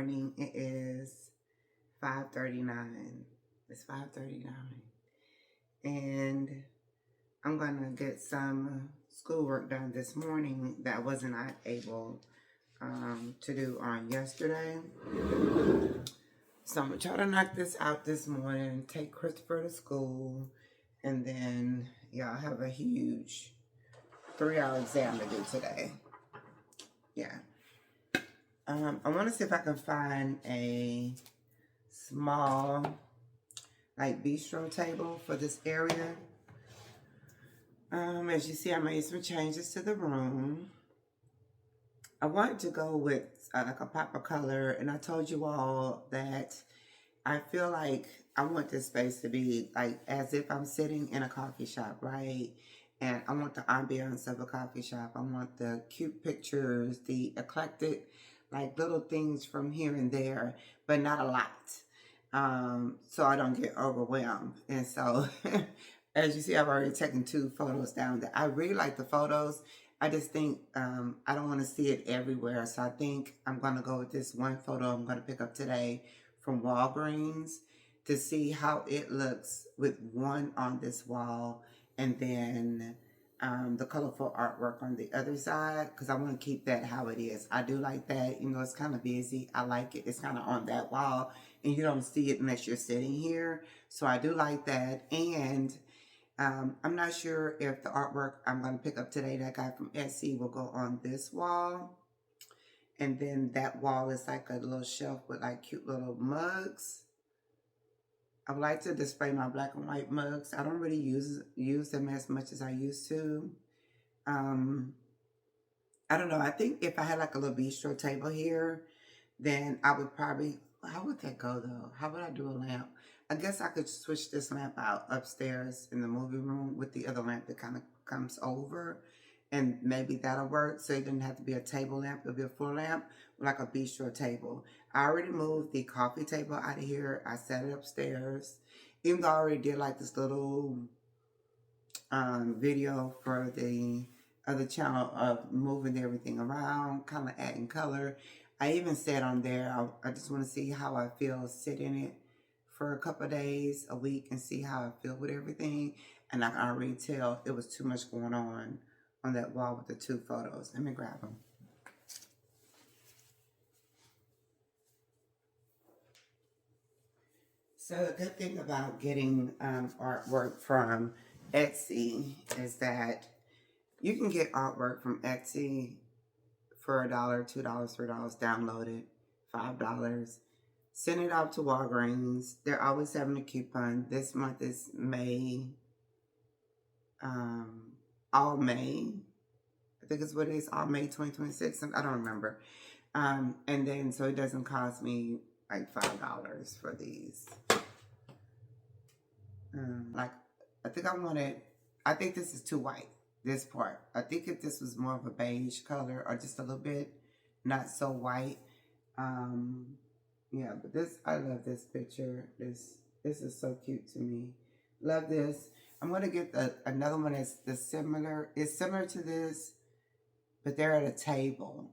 morning. It is 5:39. It's 5:39. And I'm going to get some schoolwork done this morning that I was not able to do on yesterday. So I'm going to try to knock this out this morning, take Christopher to school, and then, I have a huge 3-hour exam to do today. Yeah. I want to see if I can find a small, bistro table for this area. As you see, I made some changes to the room. I wanted to go with a pop of color, and I told you all that I feel like I want this space to be as if I'm sitting in a coffee shop, right? And I want the ambiance of a coffee shop. I want the cute pictures, the eclectic, little things from here and there, but not a lot. So I don't get overwhelmed. And so, as you see, I've already taken 2 photos down. I really like the photos. I just think I don't want to see it everywhere. So I think I'm going to go with this one photo I'm going to pick up today from Walgreens to see how it looks with one on this wall and then the colorful artwork on the other side, because I want to keep that how it is. I do like that. It's kind of busy. I like it. It's kind of on that wall and you don't see it unless you're sitting here. So I do like that. And I'm not sure if the artwork I'm going to pick up today that I got from Etsy will go on this wall. And then that wall is like a little shelf with cute little mugs. I would like to display my black and white mugs. I don't really use them as much as I used to. I don't know. I think if I had a little bistro table here, then I would probably, how would that go though? How would I do a lamp? I guess I could switch this lamp out upstairs in the movie room with the other lamp that kind of comes over. And maybe that'll work. So it doesn't have to be a table lamp. It'll be a full lamp, like a bistro table. I already moved the coffee table out of here. I set it upstairs. Even though I already did this little video for the other channel of moving everything around, kind of adding color. I even said on there, I just want to see how I feel sit in it for a couple of days, a week, and see how I feel with everything. And I can already tell it was too much going on that wall with the 2 photos. Let me grab them. So the good thing about getting artwork from Etsy is that you can get artwork from Etsy for $1, $2, $3, download it, $5. Send it out to Walgreens. They're always having a coupon. This month is May. All May, I think it's what it is, all May 2026, I don't remember. And then, so it doesn't cost me $5 for these. I think this is too white, this part. I think if this was more of a beige color or just a little bit, not so white. Yeah, but I love this picture. This is so cute to me. Love this. I'm going to get another one that's similar. It's similar to this, but they're at a table.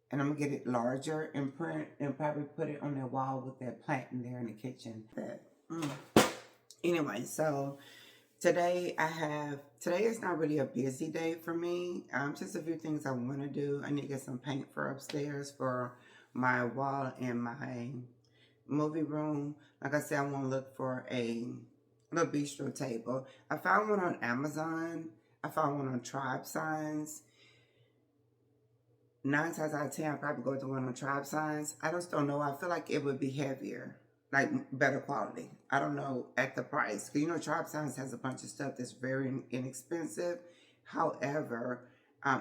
And I'm going to get it larger and print and probably put it on their wall with that plant in there in the kitchen. Anyway, so today is not really a busy day for me. Just a few things I want to do. I need to get some paint for upstairs for my wall in my movie room. Like I said, I want to look for a little bistro table. I found one on Amazon. I found one on Tribesigns. 9 times out of 10, I'll probably go with the one on Tribesigns. I just don't know. I feel like it would be heavier, better quality. I don't know at the price. Because Tribesigns has a bunch of stuff that's very inexpensive. However,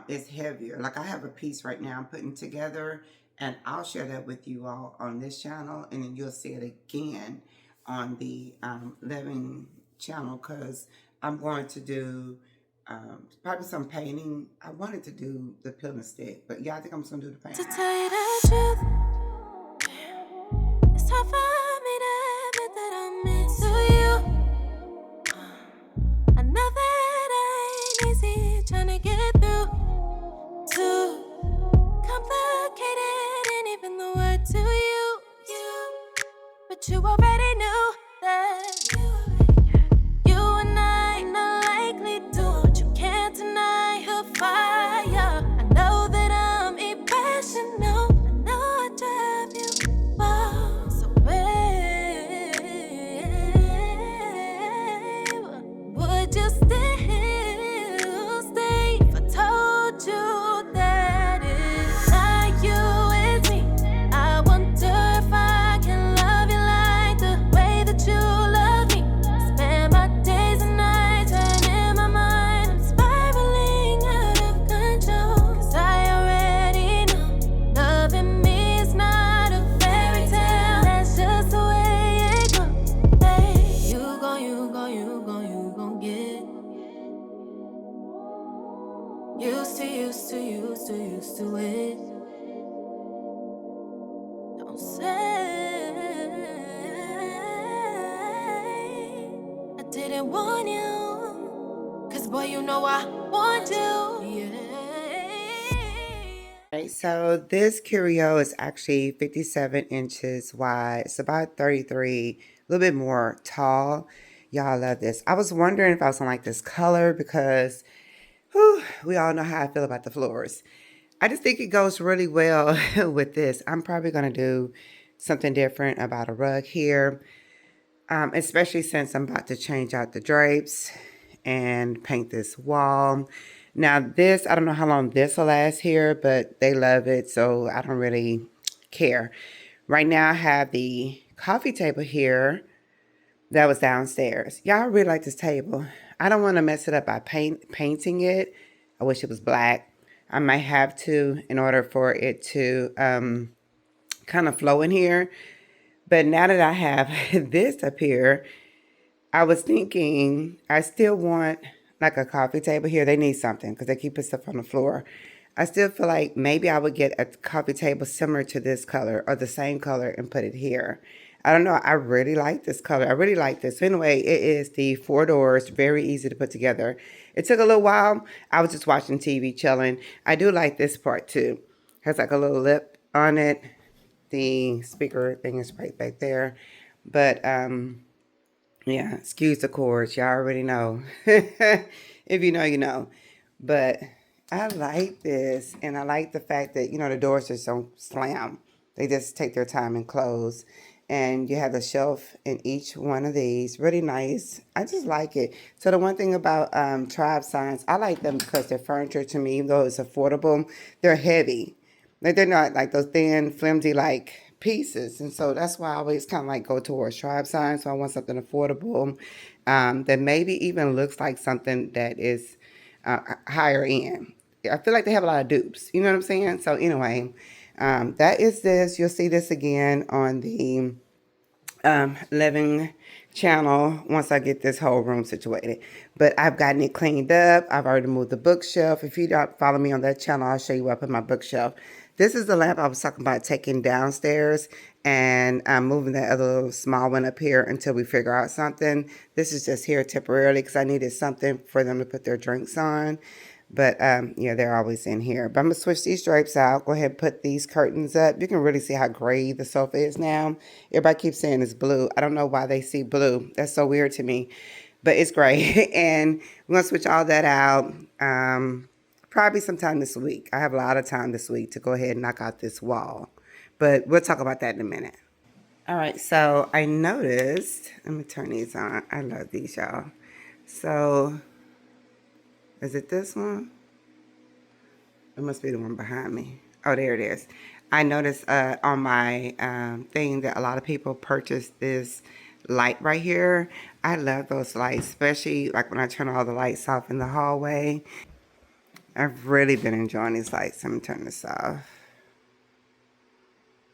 it's heavier. I have a piece right now I'm putting together, and I'll share that with you all on this channel, and then you'll see it again on the living channel, because I'm going to do probably some painting. I wanted to do the peel and stick, but yeah, I think I'm just going to do the painting. To tell you the truth, it's hard for me to admit that I'm into you. I know that ain't easy trying to get through. Too complicated, ain't even the word to you. But you already knew that you and I not likely to. But you can't deny the fire. I know that I'm irrational. I know I drive you miles away. Would you still stay if I told you that it's not you, it's me? I wonder if I can love you like the way that you love me. Spend my days and nights turning my mind. I'm spiraling out of control. 'Cause I already know loving me is not a fairy tale. That's just the way it goes. Hey, you gon' get used to it. Don't say I didn't want you. 'Cause boy, you know I want you. Yeah. Right, so this curio is actually 57 inches wide. It's about 33, a little bit more tall. Y'all love this. I was wondering if I was gonna like this color because whew, we all know how I feel about the floors. I just think it goes really well with this. I'm probably gonna do something different about a rug here, especially since I'm about to change out the drapes and paint this wall. Now this, I don't know how long this will last here, but they love it, so I don't really care. Right now I have the coffee table here that was downstairs. Y'all really like this table. I don't want to mess it up by painting it. I wish it was black. I might have to in order for it to kind of flow in here. But now that I have this up here, I was thinking I still want like a coffee table here. They need something because they keep putting stuff on the floor. I still feel like maybe I would get a coffee table similar to this color or the same color and put it here. I don't know. I really like this color. I really like this. So anyway, it is the 4 doors. Very easy to put together. It took a little while. I was just watching TV, chilling. I do like this part too. Has like a little lip on it. The speaker thing is right back there. But yeah, excuse the chords. Y'all already know. If you know, you know. But I like this. And I like the fact that, you know, the doors just don't slam. They just take their time and close. And you have the shelf in each one of these. Really nice. I just like it. So the one thing about Tribesigns, I like them because their furniture to me, even though it's affordable, they're heavy. Like they're not like those thin, flimsy like pieces. And so that's why I always kind of like go towards Tribesigns. So I want something affordable that maybe even looks like something that is higher end. I feel like they have a lot of dupes. You know what I'm saying? So anyway, that is this. You'll see this again on the living channel once I get this whole room situated. But I've gotten it cleaned up. I've already moved the bookshelf. If you don't follow me on that channel, I'll show you where I put my bookshelf. This is the lamp I was talking about taking downstairs, and I'm moving that other little small one up here until we figure out something. This is just here temporarily because I needed something for them to put their drinks on. But yeah, they're always in here. But I'm going to switch these drapes out. Go ahead and put these curtains up. You can really see how gray the sofa is now. Everybody keeps saying it's blue. I don't know why they see blue. That's so weird to me. But it's gray. And we're going to switch all that out probably sometime this week. I have a lot of time this week to go ahead and knock out this wall. But we'll talk about that in a minute. All right, so I noticed. Let me turn these on. I love these, y'all. So is it this one? It must be the one behind me. Oh, there it is. I noticed on my thing that a lot of people purchased this light right here. I love those lights, especially like when I turn all the lights off in the hallway. I've really been enjoying these lights. Let me turn this off.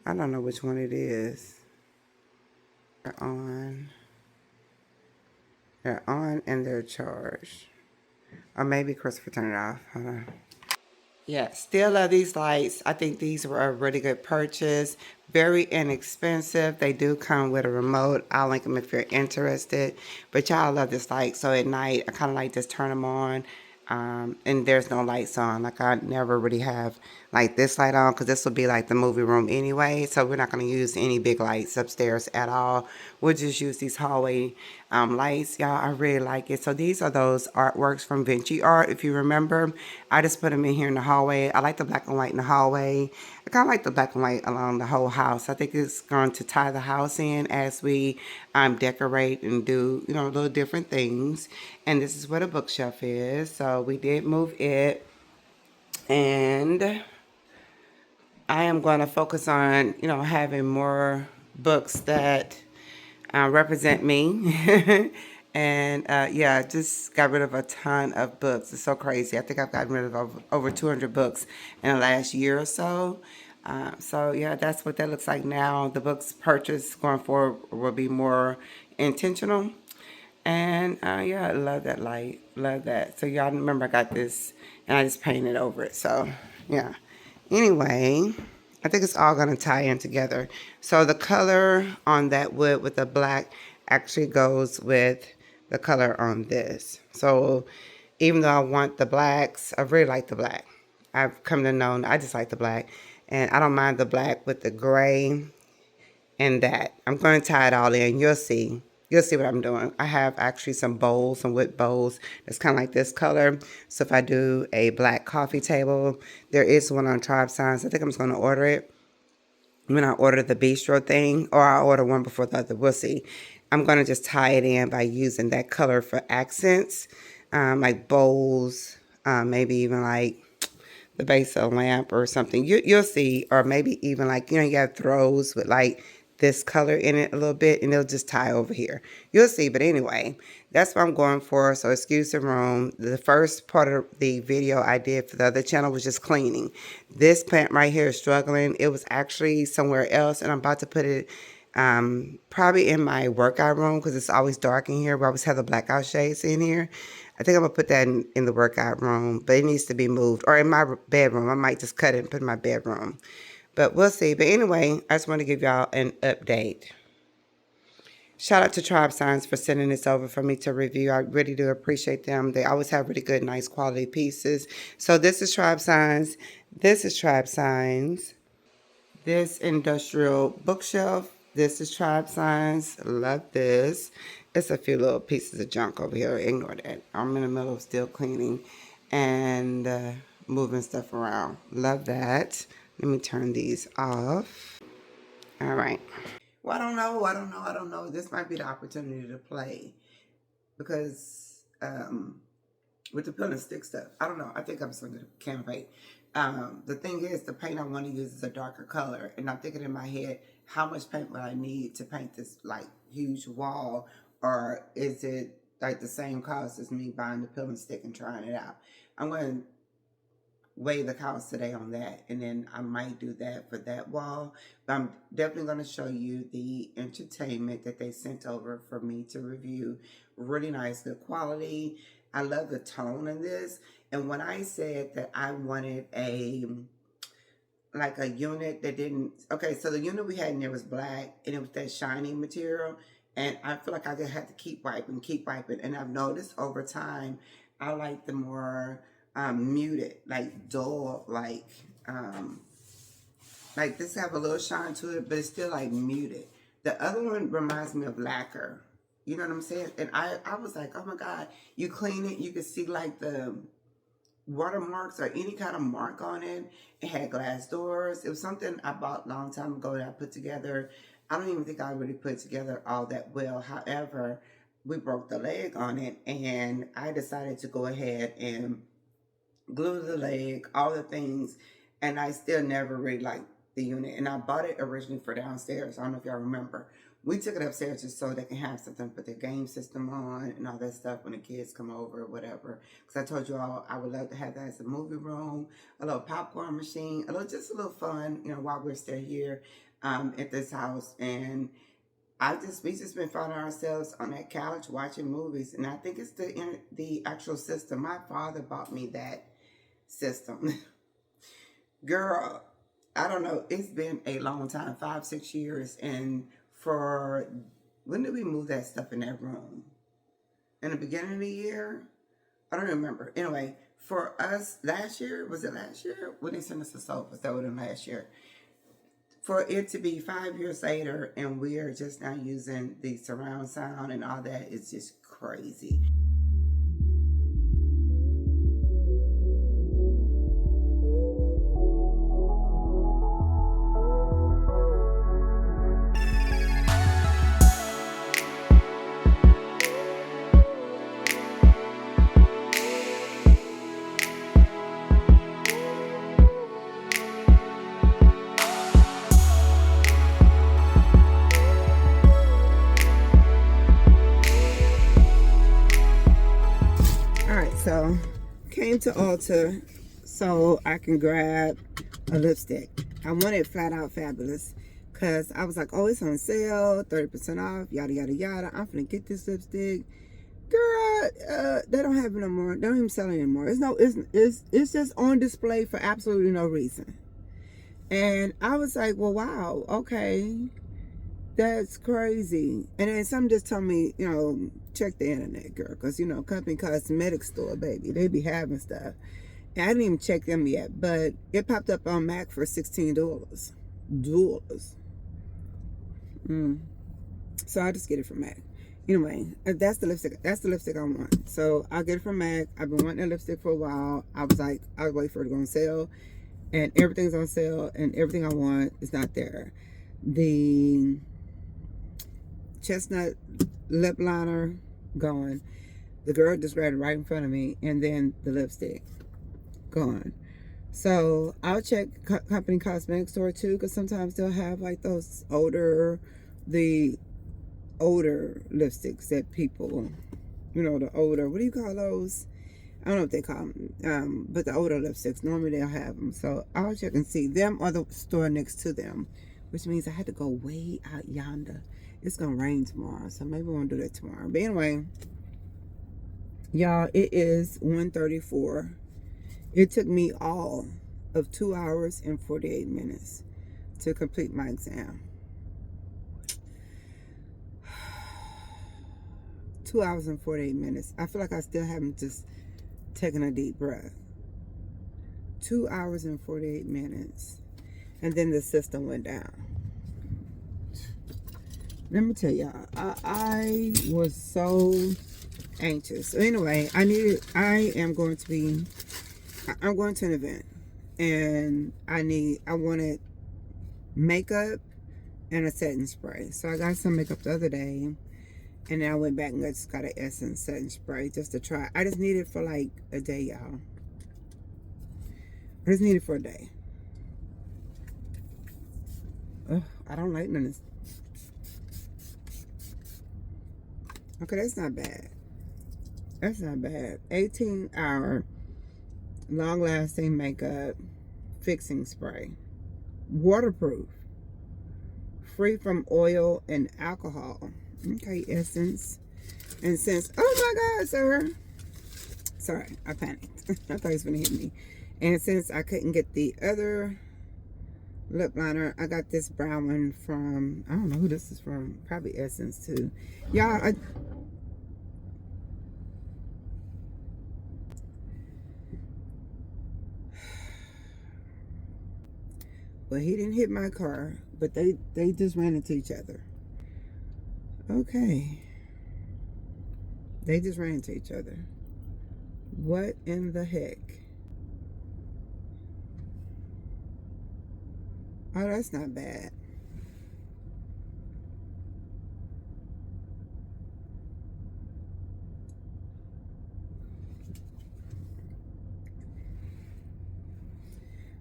I don't know which one it is. They're on. They're on and they're charged. Or maybe Christopher turned it off. Hold on. Yeah, still love these lights. I think these were a really good purchase. Very inexpensive. They do come with a remote. I'll link them if you're interested. But y'all love this light. So at night, I kind of like just turn them on. And there's no lights on. Like I never really have like this light on because this will be like the movie room anyway. So we're not going to use any big lights upstairs at all. We'll just use these hallway lights. Y'all, I really like it. So these are those artworks from Vinci Art. If you remember, I just put them in here in the hallway. I like the black and white in the hallway. I kind of like the black and white along the whole house. I think it's going to tie the house in as we decorate and do, little different things. And this is where the bookshelf is. So we did move it. And I am going to focus on, having more books that represent me. And yeah, just got rid of a ton of books. It's so crazy. I think I've gotten rid of over 200 books in the last year or so. So yeah, that's what that looks like now. The books purchased going forward will be more intentional. And yeah, I love that light. Love that. So y'all remember I got this and I just painted over it. So yeah. Anyway, I think it's all going to tie in together. So the color on that wood with the black actually goes with the color on this. So even though I want the blacks, I really like the black. I've come to know I just like the black. And I don't mind the black with the gray and that. I'm going to tie it all in. You'll see. You'll see what I'm doing. I have actually some bowls, some wood bowls that's kind of like this color. So if I do a black coffee table, there is one on Tribesigns. I think I'm just going to order it when I order the bistro thing, or I'll order one before the other. We'll see. I'm going to just tie it in by using that color for accents, like bowls, maybe even like the base of a lamp or something. You'll see, or maybe even like, you have throws with like this color in it a little bit, and it'll just tie over here. You'll see, but anyway, that's what I'm going for. So excuse the room. The first part of the video I did for the other channel was just cleaning. This plant right here is struggling. It was actually somewhere else, and I'm about to put it probably in my workout room because it's always dark in here. We always have the blackout shades in here. I think I'm going to put that in the workout room, but it needs to be moved. Or in my bedroom. I might just cut it and put it in my bedroom. But we'll see. But anyway, I just want to give y'all an update. Shout out to Tribesigns for sending this over for me to review. I really do appreciate them. They always have really good, nice quality pieces. So this is Tribesigns. This is Tribesigns. This industrial bookshelf. This is Tribesigns. Love this. It's a few little pieces of junk over here. Ignore that. I'm in the middle of still cleaning and moving stuff around. Love that. Let me turn these off. All right. Well, I don't know. This might be the opportunity to play because with the pill and stick stuff, I don't know. I think I'm just going to canvas. The thing is, the paint I want to use is a darker color, and I'm thinking in my head, how much paint would I need to paint this like huge wall, or is it like the same cost as me buying the pill and stick and trying it out? I'm going to weigh the cost today on that, and then I might do that for that wall. But I'm definitely going to show you the entertainment that they sent over for me to review. Really nice, good quality. I love the tone in this. And when I said that I wanted a unit that didn't, okay, so the unit we had in there was black and it was that shiny material, and I feel like I just had to keep wiping, and I've noticed over time I like the more muted, like dull, like this have a little shine to it, but it's still like muted. The other one reminds me of lacquer. You know what I'm saying? And I was like, oh my God, you clean it, you can see like the watermarks or any kind of mark on it. It had glass doors. It was something I bought a long time ago that I put together. I don't even think I really put together all that well. However, we broke the leg on it, and I decided to go ahead and glue the leg, all the things, and I still never really liked the unit. And I bought it originally for downstairs. I don't know if y'all remember. We took it upstairs just so they can have something to put their game system on and all that stuff when the kids come over or whatever. Because I told you all I would love to have that as a movie room, a little popcorn machine, just a little fun, while we're still here at this house. And we just been finding ourselves on that couch watching movies. And I think it's the actual system. My father bought me that system. Girl, I don't know. It's been a long time, 5-6 years. And when did we move that stuff in that room? In the beginning of the year? I don't remember. Anyway, for us last year, was it last year? When they sent us the sofas, that was last year. For it to be 5 years later and we're just now using the surround sound and all that, it's just crazy. So, came to Ulta so I can grab a lipstick. I wanted Flat Out Fabulous because I was like, oh, it's on sale, 30% off, yada, yada, yada. I'm finna get this lipstick. Girl, they don't have it no more. They don't even sell it anymore. It's just on display for absolutely no reason. And I was like, well, wow, okay. That's crazy. And then some just told me, check the internet, girl. Because, company cosmetic store, baby, they be having stuff. And I didn't even check them yet. But it popped up on Mac for $16. So I'll just get it from Mac. Anyway, that's the lipstick. That's the lipstick I want. So I'll get it from Mac. I've been wanting a lipstick for a while. I was waiting for it to go on sale. And everything's on sale. And everything I want is not there. The chestnut lip liner gone. The girl just grabbed it right in front of me, and then the lipstick gone. So I'll check company cosmetic store too, because sometimes they'll have like those older lipsticks that people, the older, what do you call those? I don't know what they call them, but the older lipsticks, normally they'll have them. So I'll check and see them or the store next to them, which means I had to go way out yonder. It's gonna rain tomorrow, so maybe we won't do that tomorrow. But anyway, y'all, it is 1:34. It took me all of 2 hours and 48 minutes to complete my exam. 2 hours and 48 minutes. I feel like I still haven't just taken a deep breath. 2 hours and 48 minutes. And then the system went down. Let me tell y'all, I was so anxious. So anyway, I'm going to an event, and I wanted makeup and a setting spray. So I got some makeup the other day, and then I went back and just got an Essence setting spray just to try. I just need it for like a day, y'all. I just need it for a day. Ugh, I don't like none of this. Okay, that's not bad. That's not bad. 18-hour long-lasting makeup fixing spray. Waterproof. Free from oil and alcohol. Okay, Essence. And since, oh my God, sir. Sorry, I panicked. I thought he was going to hit me. And since I couldn't get the other lip liner, I got this brown one from, I don't know who this is from, probably Essence too. Y'all, well, he didn't hit my car, but they just ran into each other. Okay. They just ran into each other. What in the heck? Oh, that's not bad.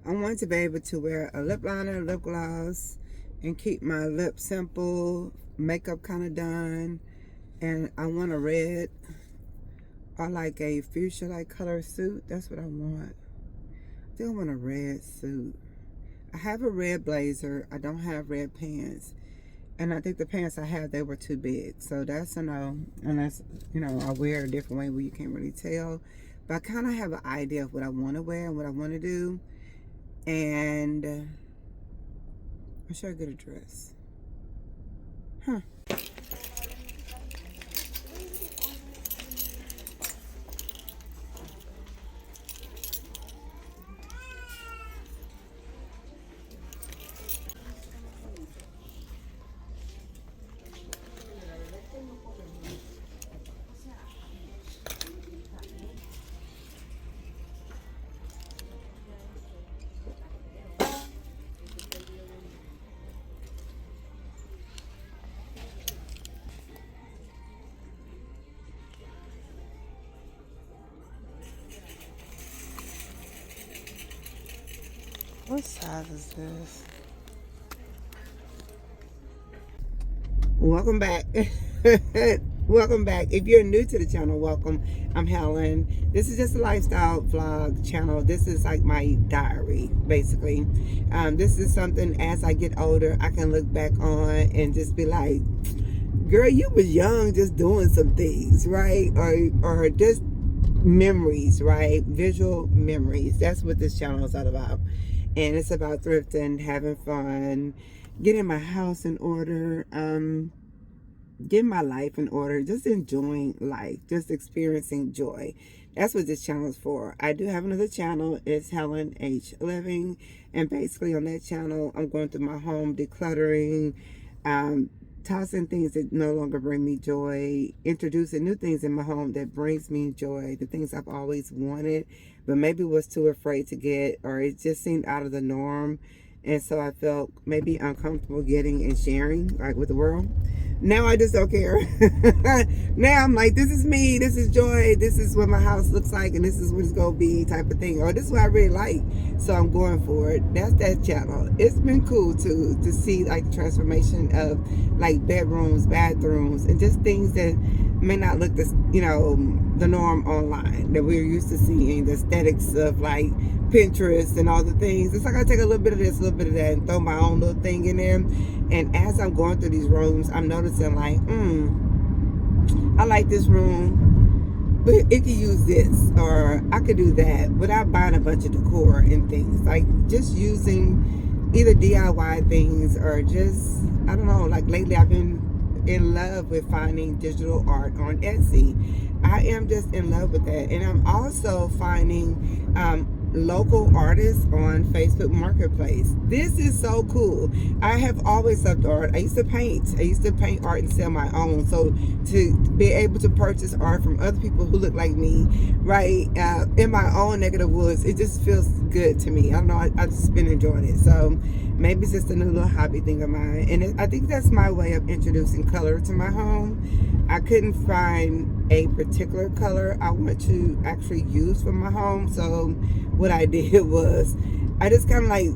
I want to be able to wear a lip liner, lip gloss, and keep my lips simple, makeup kind of done. And I want a red or like a fuchsia-like color suit. That's what I want. I think I want a red suit. I have a red blazer. I don't have red pants. And I think the pants I have, they were too big. So that's a no. Unless, I wear a different way where you can't really tell. But I kind of have an idea of what I want to wear and what I want to do. And I'm sure I get a dress. Huh. What size is this? Welcome back. Welcome back. If you're new to the channel, welcome. I'm Helen. This is just a lifestyle vlog channel. This is like my diary, basically. This is something as I get older, I can look back on and just be like, girl, you was young just doing some things, right? Or just memories, right? Visual memories. That's what this channel is all about. And it's about thrifting, having fun, getting my house in order, getting my life in order, just enjoying life, just experiencing joy. That's what this channel is for. I do have another channel. It's Helen H Living, and basically on that channel I'm going through my home, decluttering, tossing things that no longer bring me joy, introducing new things in my home that brings me joy, the things I've always wanted but maybe was too afraid to get, or it just seemed out of the norm, and so I felt maybe uncomfortable getting and sharing, like, with the world. Now I just don't care. Now I'm like, this is me, this is joy, this is what my house looks like, and this is what it's gonna be, type of thing. Or this is what I really like, so I'm going for it. That's that channel. It's been cool to see like the transformation of like bedrooms, bathrooms, and just things that may not look this, you know, the norm online that we're used to seeing, the aesthetics of like Pinterest and all the things. It's like I take a little bit of this, a little bit of that, and throw my own little thing in there. And as I'm going through these rooms, I'm noticing like, I like this room, but it could use this, or I could do that, without buying a bunch of decor and things. Like just using either DIY things or just, I don't know, like lately I've been in love with finding digital art on Etsy. I am just in love with that. And I'm also finding local artists on Facebook Marketplace. This is so cool. I have always loved art. I used to paint art and sell my own. So to be able to purchase art from other people who look like me, right, in my own neck of the woods, it just feels good to me. I don't know, I've just been enjoying it. So maybe it's just a new little hobby thing of mine. And I think that's my way of introducing color to my home. I couldn't find a particular color I want to actually use for my home. So what I did was I just kind of like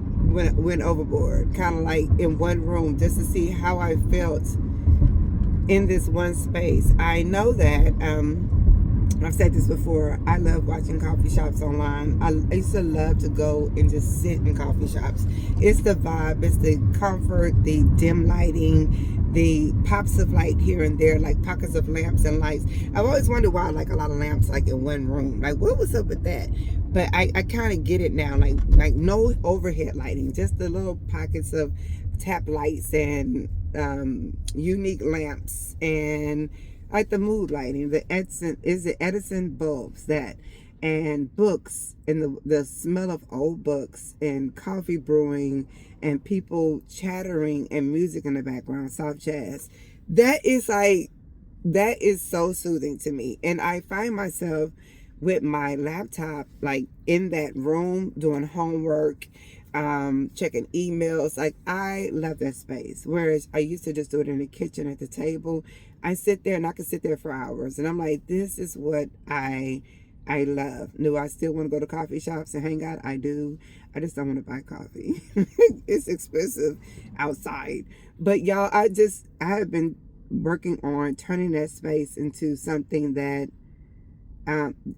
went overboard, kind of like in one room, just to see how I felt in this one space. I know that I've said this before, I love watching coffee shops online. I used to love to go and just sit in coffee shops. It's the vibe, it's the comfort, the dim lighting, the pops of light here and there, like pockets of lamps and lights. I've always wondered why I like a lot of lamps like in one room. Like, what was up with that? But I kind of get it now. Like no overhead lighting, just the little pockets of tap lights and unique lamps, and like the mood lighting, the Edison bulbs, that, and books, and the smell of old books, and coffee brewing, and people chattering, and music in the background, soft jazz. That is so soothing to me. And I find myself with my laptop like in that room doing homework, checking emails. Like, I love that space. Whereas I used to just do it in the kitchen at the table. I sit there and I can sit there for hours, and I'm like, this is what I love. Do I still want to go to coffee shops and hang out? I do. I just don't want to buy coffee. It's expensive outside. But y'all, I have been working on turning that space into something that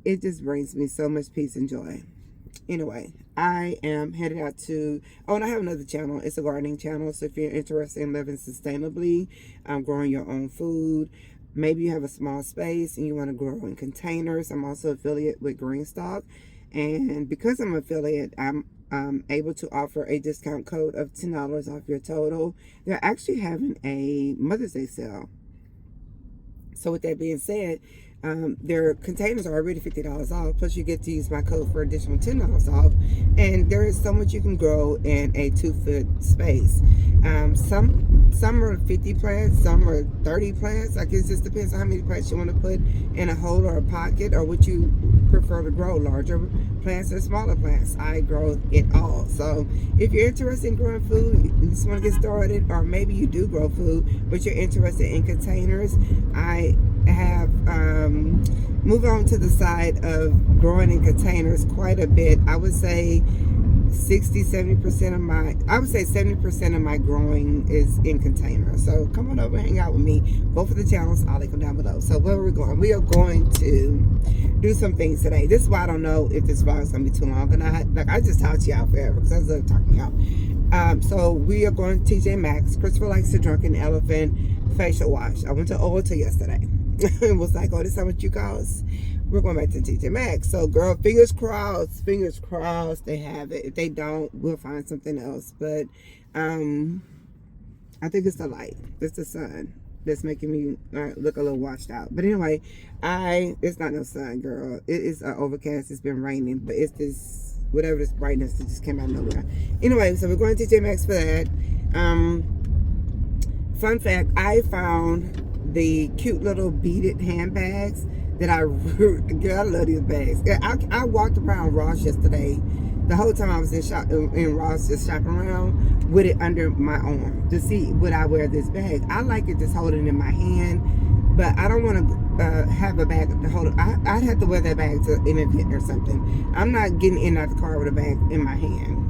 it just brings me so much peace and joy. Anyway, I am headed out to, and I have another channel. It's a gardening channel. So if you're interested in living sustainably, growing your own food, maybe you have a small space and you want to grow in containers. I'm also affiliate with Greenstock. And because I'm affiliate, I'm able to offer a discount code of $10 off your total. They're actually having a Mother's Day sale. So with that being said, their containers are already $50 off, plus you get to use my code for additional $10 off. And there is so much you can grow in a 2-foot space. Some are 50 plants, some are 30 plants. Like, it just depends on how many plants you want to put in a hole or a pocket, or what you prefer to grow, larger plants or smaller plants. I grow it all. So if you're interested in growing food, you just want to get started, or maybe you do grow food but you're interested in containers, I have moved on to the side of growing in containers quite a bit. I would say 60-70% of my, I would say 70% of my growing is in containers. So come on over, hang out with me. Both of the channels, I'll link them down below. So where are we going? We are going to do some things today. This is why I don't know if this vlog is gonna be too long. And I just talk to y'all forever because I love talking to y'all. So we are going to TJ Maxx. Christopher likes the Drunken Elephant facial wash. I went to Ulta yesterday. It was like, oh, this is how much you cost. We're going back to TJ Maxx. So, girl, fingers crossed they have it. If they don't, we'll find something else. But I think it's the light. It's the sun that's making me look a little washed out. But anyway, it's not no sun, girl. It is overcast. It's been raining. But it's this, whatever this brightness that just came out of nowhere. Anyway, so we're going to TJ Maxx for that. Fun fact, I found the cute little beaded handbags that girl, I love these bags. I walked around Ross yesterday. The whole time I was in Ross just shopping around with it under my arm to see would I wear this bag. I like it just holding in my hand, but I don't want to have a bag to hold it. I'd have to wear that bag to an event or something. I'm not getting in and out the car with a bag in my hand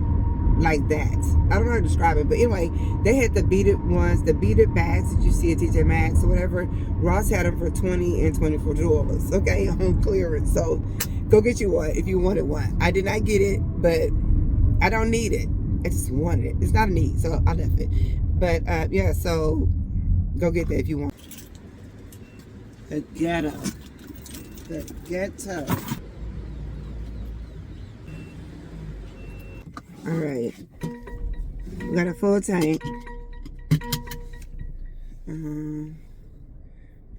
like that. I don't know how to describe it, but anyway, they had the beaded ones, the beaded bags that you see at TJ Maxx or whatever. Ross had them for $20 and $24, okay, on clearance. So go get you one if you wanted one. I did not get it, but I don't need it. I just wanted it. It's not a need, so I left it. But yeah, so go get that if you want. The ghetto. All right, we got a full tank. All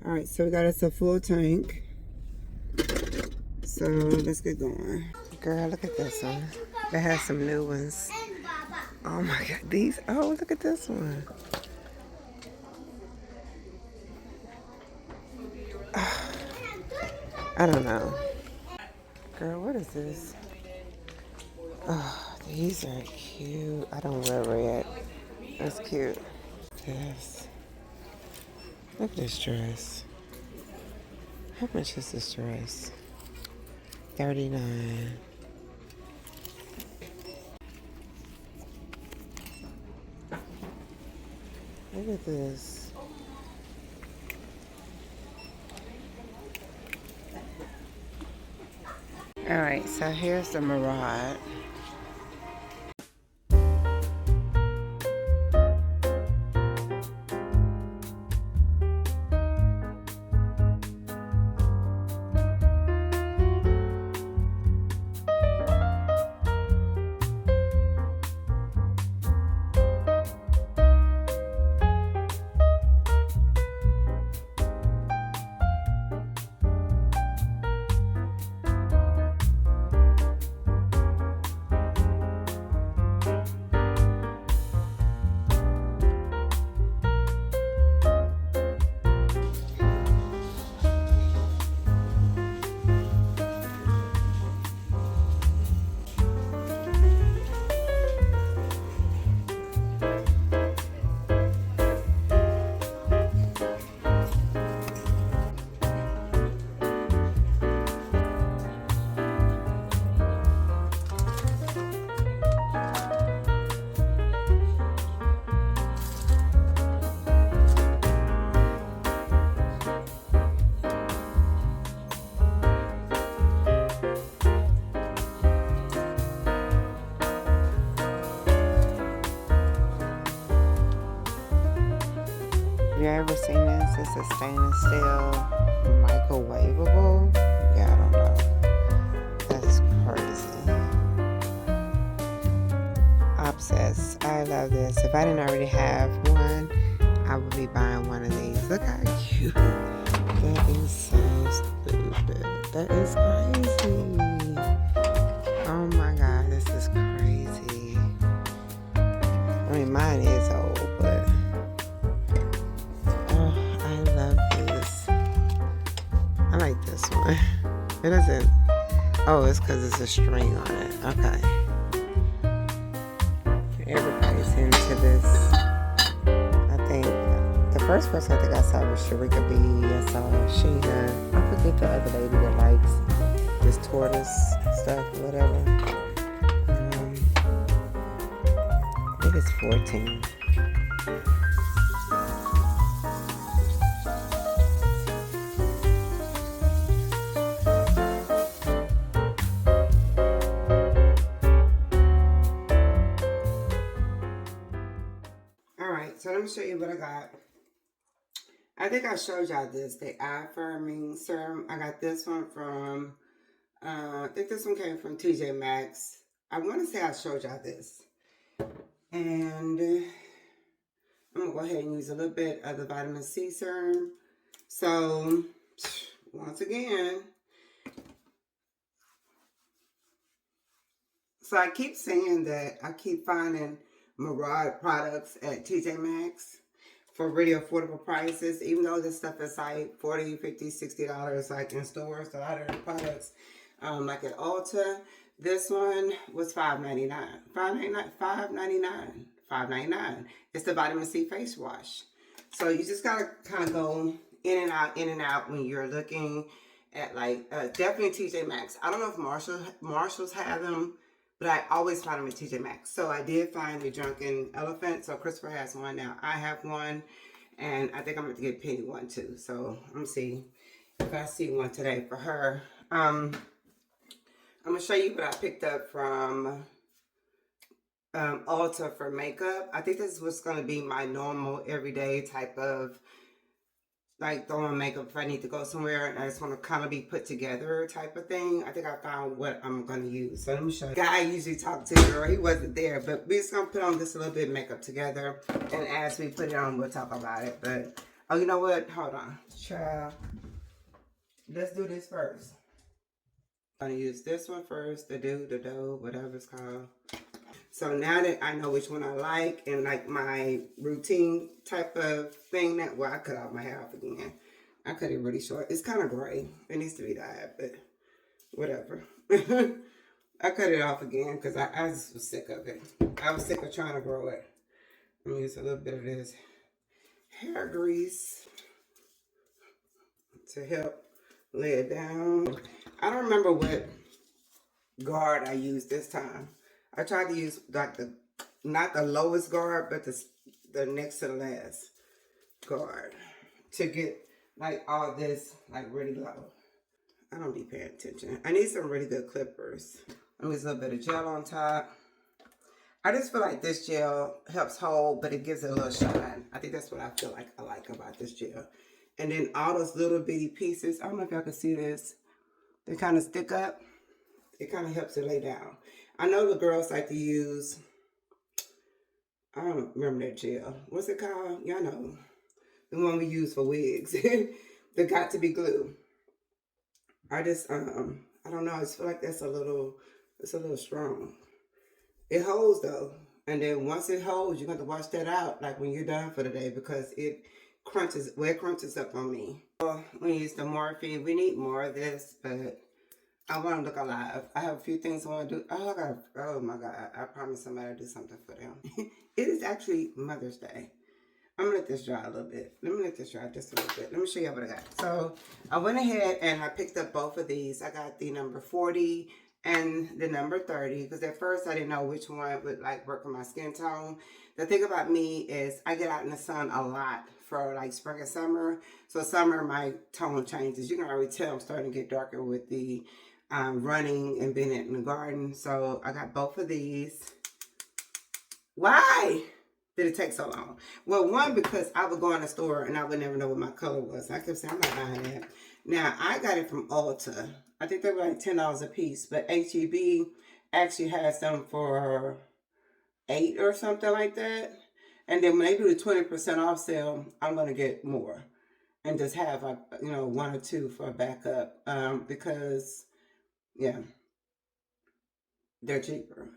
right, so we got us a full tank. So let's get going. Girl, look at this one. They have some new ones. Oh my God, these. Oh, look at this one. I don't know. Girl, what is this? Oh. These are cute. I don't wear red. That's cute. This. Look at this dress. How much is this dress? $39. Look at this. All right, so here's the Mirage. You ever seen this? It's a stainless steel microwavable. Yeah, I don't know. That's crazy. Obsessed. I love this. If I didn't already have one, I would be buying one of these. Look how cute. That is so stupid. That is crazy. Oh my God, this is crazy. I mean, mine is old, but I love this. I like this one. It doesn't. Oh, it's because it's a string on it. Okay. Everybody's into this. I think the first person I think I saw was Sharika B. I saw Sheena. I forget the other lady that likes this tortoise stuff or whatever. think it's 14. Alright, so let me show you what I got. I think I showed y'all this, the eye firming serum. I got this one from, I think this one came from TJ Maxx. I want to say I showed y'all this. And I'm going to go ahead and use a little bit of the vitamin C serum. So, once again, so I keep saying that I keep finding Murad products at TJ Maxx for really affordable prices, even though this stuff is like $40, $50, $60 like in stores. A lot of the products, like at Ulta, this one was $5.99. $5.99. It's the vitamin C face wash. So you just gotta kind of go in and out when you're looking at like definitely TJ Maxx. I don't know if Marshalls have them, but I always find them at TJ Maxx. So I did find the Drunken Elephant. So Christopher has one now. I have one. And I think I'm going to get Penny one too. So let me see if I see one today for her. I'm going to show you what I picked up from Ulta for makeup. I think this was going to be my normal everyday type of like throwing makeup if I need to go somewhere and I just want to kind of be put together type of thing. I think I found what I'm going to use. So let me show you. The guy I usually talk to, girl, he wasn't there, but we're just going to put on this a little bit of makeup together. And as we put it on, we'll talk about it. But, oh, you know what? Hold on. Child. Let's do this first. I'm going to use this one first, the dough, whatever it's called. So now that I know which one I like and like my routine type of thing, that, well, I cut off my hair off again. I cut it really short. It's kind of gray. It needs to be dyed, but whatever. I cut it off again because I just was sick of it. I was sick of trying to grow it. I'm going to use a little bit of this hair grease to help lay it down. I don't remember what guard I used this time. I tried to use like not the lowest guard, but the next to the last guard to get like all this like really low. I don't be paying attention. I need some really good clippers. Let me use a little bit of gel on top. I just feel like this gel helps hold, but it gives it a little shine. I think that's what I feel like I like about this gel. And then all those little bitty pieces, I don't know if y'all can see this, they kind of stick up. It kind of helps it lay down. I know the girls like to use, I don't remember that gel. What's it called? Y'all know. The one we use for wigs. The Got to Be Glue. I just, I don't know. I just feel like that's it's a little strong. It holds though. And then once it holds, you're going to wash that out like when you're done for the day because it crunches up on me. So we use the Morphe. We need more of this, but I want to look alive. I have a few things I want to do. Oh my God. I promised somebody I'd do something for them. It is actually Mother's Day. I'm going to let this dry a little bit. Let me let this dry just a little bit. Let me show you what I got. So I went ahead and I picked up both of these. I got the number 40 and the number 30 because at first I didn't know which one would like work with my skin tone. The thing about me is I get out in the sun a lot for like spring and summer. So summer my tone changes. You can already tell I'm starting to get darker with the running and being in the garden. So I got both of these. Why did it take so long? Well, one, because I would go in the store and I would never know what my color was. I kept saying, I'm not buying that. Now, I got it from Ulta. I think they were like $10 a piece, but H-E-B actually has them for $8 or something like that. And then when they do the 20% off sale, I'm going to get more and just have like, you know, one or two for a backup because, yeah, they're cheaper.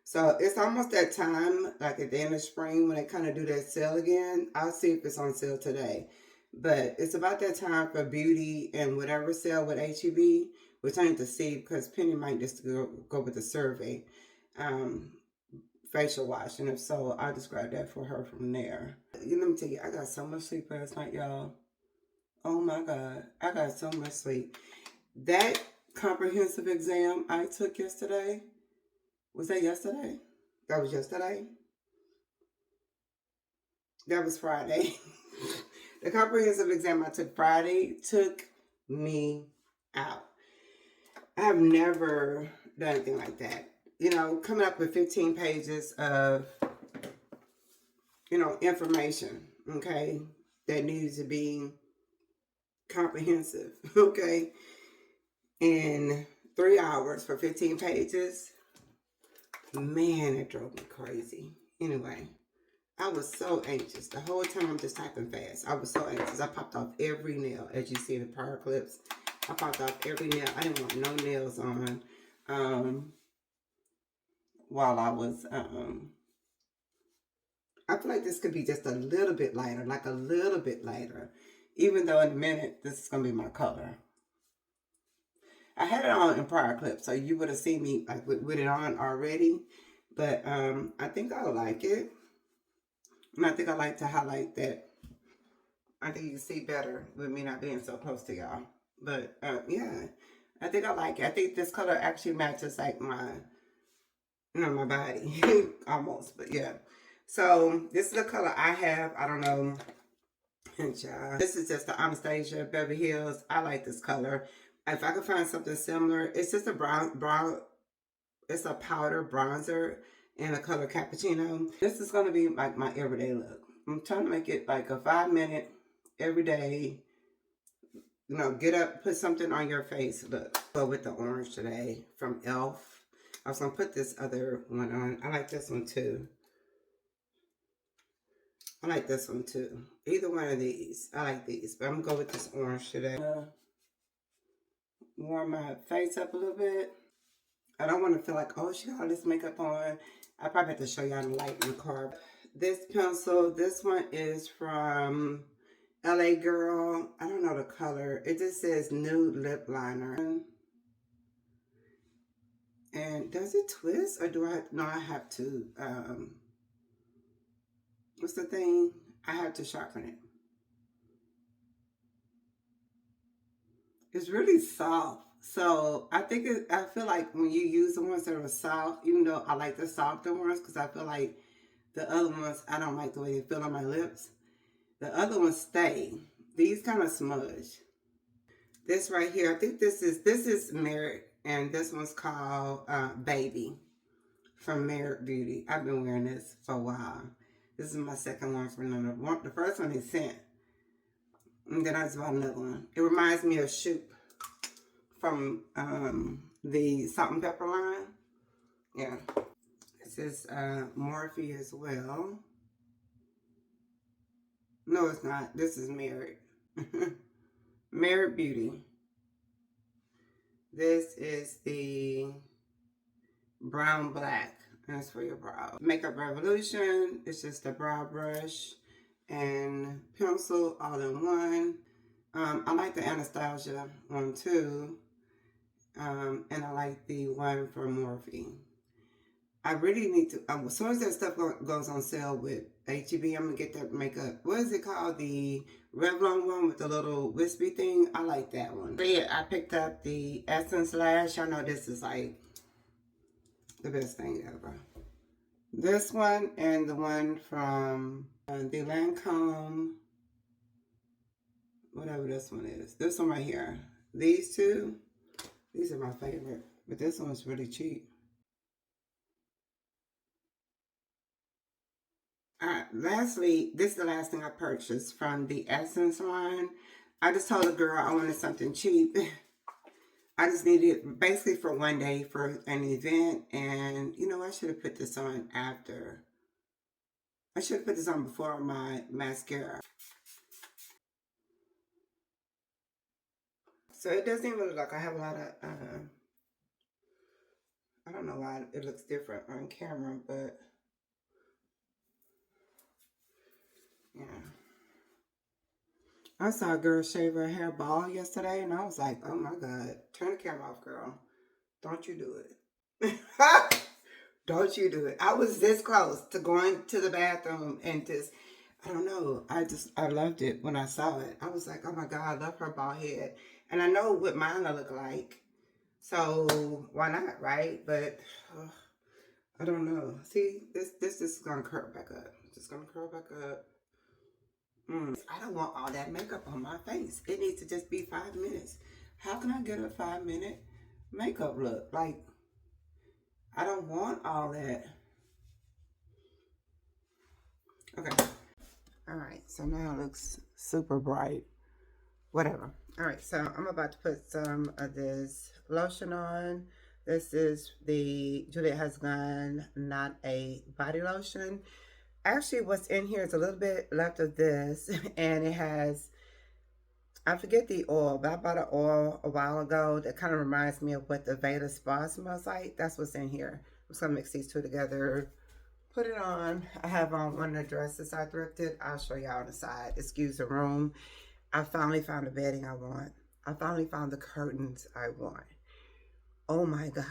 So it's almost that time, like at the end of spring, when they kind of do that sale again. I'll see if it's on sale today. But it's about that time for beauty and whatever sale with H-E-B, which I need to see because Penny might just go with the survey facial wash. And if so, I'll just grab that for her from there. Let me tell you, I got so much sleep last night, y'all. Oh my God, I got so much sleep. That comprehensive exam I took yesterday, was that yesterday? That was yesterday? That was Friday. The comprehensive exam I took Friday took me out. I have never done anything like that. You know, coming up with 15 pages of, you know, information, okay, that needs to be comprehensive, okay, in 3 hours for 15 pages. Man, it drove me crazy. Anyway, I was so anxious. The whole time I'm just typing fast. I was so anxious. I popped off every nail, as you see in the prior clips. I popped off every nail. I didn't want no nails on while I was, I feel like this could be just a little bit lighter, like a little bit lighter. Even though in a minute, this is going to be my color. I had it on in prior clips, so you would have seen me like with it on already. But I think I like it. And I think I like to highlight that. I think you can see better with me not being so close to y'all. But yeah, I think I like it. I think this color actually matches like my, you know, my body almost. But yeah. So this is the color I have. I don't know. This is just the Anastasia Beverly Hills. I like this color. If I could find something similar, it's just a brown. It's a powder bronzer in the color cappuccino. This is going to be like my everyday look. I'm trying to make it like a 5-minute everyday, you know, get up, put something on your face look. But with the orange today from e.l.f. I was going to put this other one on. I like this one too. I like this one too. Either one of these. I like these. But I'm going to go with this orange today. Warm my face up a little bit. I don't want to feel like, oh, she got all this makeup on. I probably have to show y'all the light in the car. This pencil, this one is from LA Girl. I don't know the color. It just says nude lip liner. And does it twist or do I? No, I have to. What's the thing? I have to sharpen it. It's really soft. So I think I feel like when you use the ones that are soft, even though I like the softer ones, because I feel like the other ones, I don't like the way they feel on my lips. The other ones stay. These kind of smudge. This right here, I think this is Merit, and this one's called Baby from Merit Beauty. I've been wearing this for a while. This is my second one from them. The first one they sent. And then I just bought another one. It reminds me of Shoop from the Salt and Pepper line. Yeah. This is Morphe as well. No, it's not. This is Merit. Merit Beauty. This is the brown black. That's for your brow. Makeup Revolution. It's just a brow brush and pencil all in one. I like the Anastasia one too. And I like the one from Morphe. I really need to, as soon as that stuff goes on sale with H-E-B, I'm going to get that makeup. What is it called? The Revlon one with the little wispy thing? I like that one. But yeah, I picked up the Essence Lash. Y'all know this is like the best thing ever. This one and the one from the Lancome, whatever this one is. This one right here. These two, these are my favorite. But this one's really cheap. Lastly, this is the last thing I purchased from the Essence line. I just told the girl I wanted something cheap. I just needed it basically for one day for an event. And, you know, I should have put this on after. I should have put this on before my mascara. So it doesn't even look like I have a lot of, I don't know why it looks different on camera, but yeah. I saw a girl shave her hair bald yesterday, and I was like, oh my God, turn the camera off, girl. Don't you do it. Don't you do it. I was this close to going to the bathroom and just, I don't know. I loved it when I saw it. I was like, oh my God, I love her bald head. And I know what mine will look like. So why not, right? But I don't know. See, this is going to curl back up. Just going to curl back up. I don't want all that makeup on my face. It needs to just be 5 minutes. How can I get a 5-minute makeup look? Like, I don't want all that. Okay. All right. So now it looks super bright. Whatever. All right. So I'm about to put some of this lotion on. This is the Juliet Has Gone Not a Body Lotion. Actually, what's in here is a little bit left of this, and it has, I forget the oil, but I bought an oil a while ago that kind of reminds me of what the Veda Spa smells like. That's what's in here. I'm just going to mix these two together, put it on. I have on one of the dresses I thrifted. I'll show y'all on the side. Excuse the room. I finally found the bedding I want. I finally found the curtains I want. Oh my God.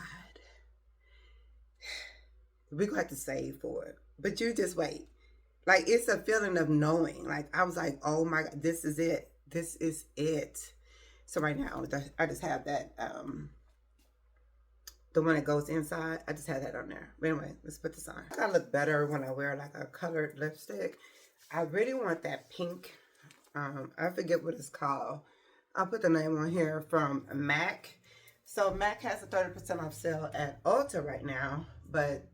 We're going to have to save for it. But you just wait. Like, it's a feeling of knowing. Like, I was like, oh my God, this is it. This is it. So right now, I just have that, the one that goes inside. I just had that on there. But anyway, let's put this on. I look better when I wear like a colored lipstick. I really want that pink. I forget what it's called. I'll put the name on here from MAC. So MAC has a 30% off sale at Ulta right now, but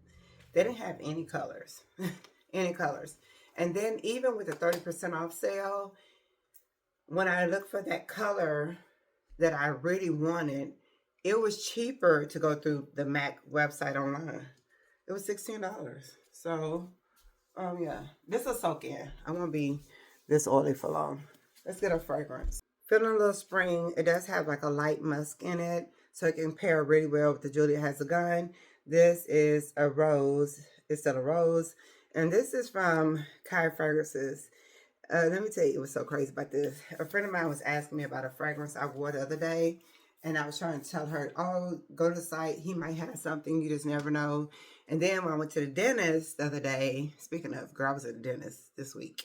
they didn't have any colors. Any colors. And then even with the 30% off sale, when I looked for that color that I really wanted, it was cheaper to go through the MAC website online. It was $16. So, yeah, this will soak in. I won't be this oily for long. Let's get a fragrance. Feeling a little spring. It does have like a light musk in it, so it can pair really well with the Juliet Has a Gun. This is a rose. It's still a rose. And this is from Kai Fragrances. Let me tell you what's so crazy about this. A friend of mine was asking me about a fragrance I wore the other day. And I was trying to tell her, oh, go to the site. He might have something. You just never know. And then when I went to the dentist the other day, speaking of, girl, I was at the dentist this week.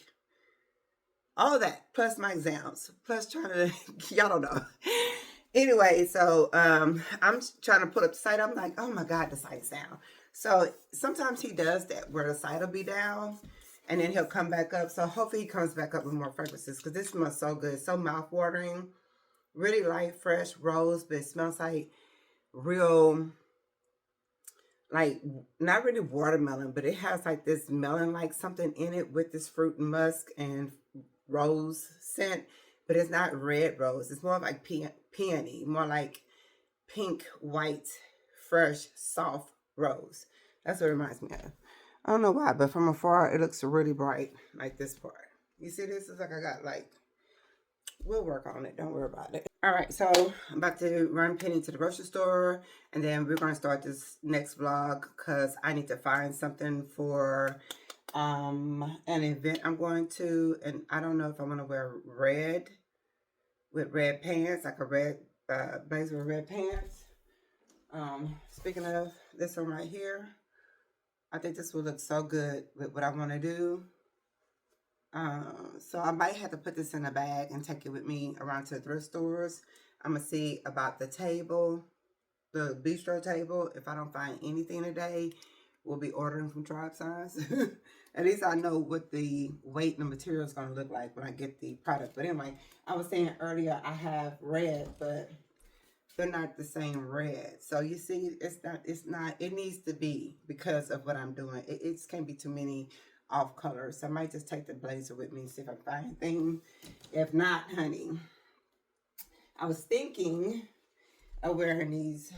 All of that, plus my exams, plus trying to, y'all don't know. Anyway, so I'm trying to put up the site. I'm like, oh my God, the site's down. So sometimes he does that where the site will be down and then he'll come back up. So hopefully he comes back up with more fragrances because this smells so good. So mouth-watering. Really light, fresh rose, but it smells like real, like not really watermelon, but it has like this melon-like something in it with this fruit and musk and rose scent. But it's not red rose. It's more like peony, more like pink, white, fresh, soft rose. That's what it reminds me of. I don't know why, but from afar, it looks really bright, like this part. You see this? It's like I got like, we'll work on it. Don't worry about it. All right, so I'm about to run Penny to the grocery store, and then we're going to start this next vlog because I need to find something for an event I'm going to, and I don't know if I'm going to wear red with red pants, like a red blazer with red pants. Speaking of this one right here, I think this will look so good with what I want to do. So I might have to put this in a bag and take it with me around to the thrift stores. I'm going to see about the table, the bistro table. If I don't find anything today, we'll be ordering from Tribesigns. At least I know what the weight and the material is going to look like when I get the product. But anyway, I was saying earlier I have red, but they're not the same red. So you see, it needs to be because of what I'm doing. It can't be too many off colors. So I might just take the blazer with me and see if I can find anything. If not, honey, I was thinking of wearing these.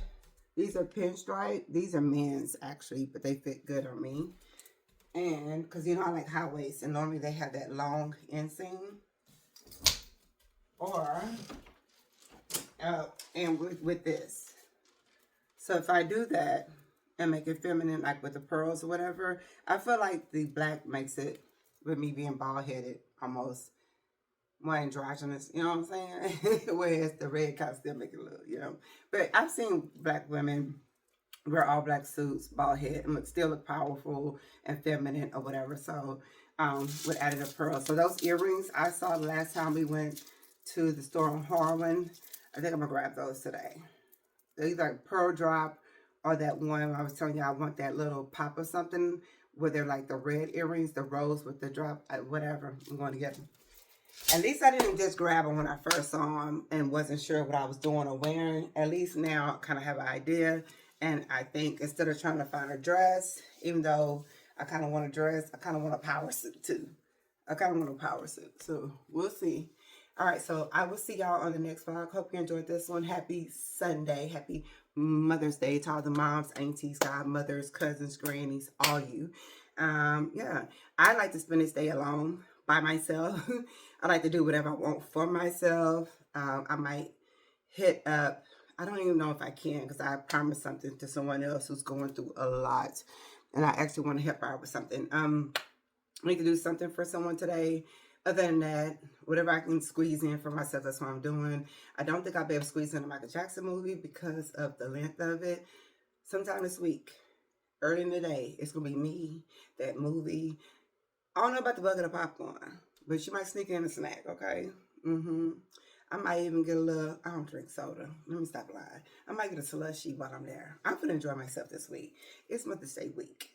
These are pinstripe. These are men's actually, but they fit good on me. And because you know I like high waist, and normally they have that long inseam. Or and with this. So if I do that and make it feminine, like with the pearls or whatever, I feel like the black makes it, with me being bald-headed, almost more androgynous, you know what I'm saying? Whereas the red kind of still make it look, you know. But I've seen black women wear all black suits, bald head, and still look powerful and feminine or whatever. So with added a pearl. So those earrings I saw the last time we went to the store in Harlan, I think I'm gonna grab those today. They're either pearl drop or that one I was telling you I want that little pop or something where they're like the red earrings, the rose with the drop, whatever. I'm going to get them. At least I didn't just grab them when I first saw them and wasn't sure what I was doing or wearing. At least now I kind of have an idea. And I think instead of trying to find a dress, even though I kind of want a dress, I kind of want a power suit too. I kind of want a power suit. So we'll see. All right, so I will see y'all on the next vlog. Hope you enjoyed this one. Happy Sunday. Happy Mother's Day to all the moms, aunties, godmothers, cousins, grannies, all you. Yeah, I like to spend this day alone by myself. I like to do whatever I want for myself. I might hit up, I don't even know if I can because I promised something to someone else who's going through a lot. And I actually want to help her out with something. I need to do something for someone today. Other than that, whatever I can squeeze in for myself, that's what I'm doing. I don't think I'll be able to squeeze in a Michael Jackson movie because of the length of it. Sometime this week, early in the day, it's going to be me, that movie. I don't know about the bucket of popcorn, but you might sneak in a snack, okay? I might even get a little, I don't drink soda. Let me stop lying. I might get a slushie while I'm there. I'm going to enjoy myself this week. It's Mother's Day week.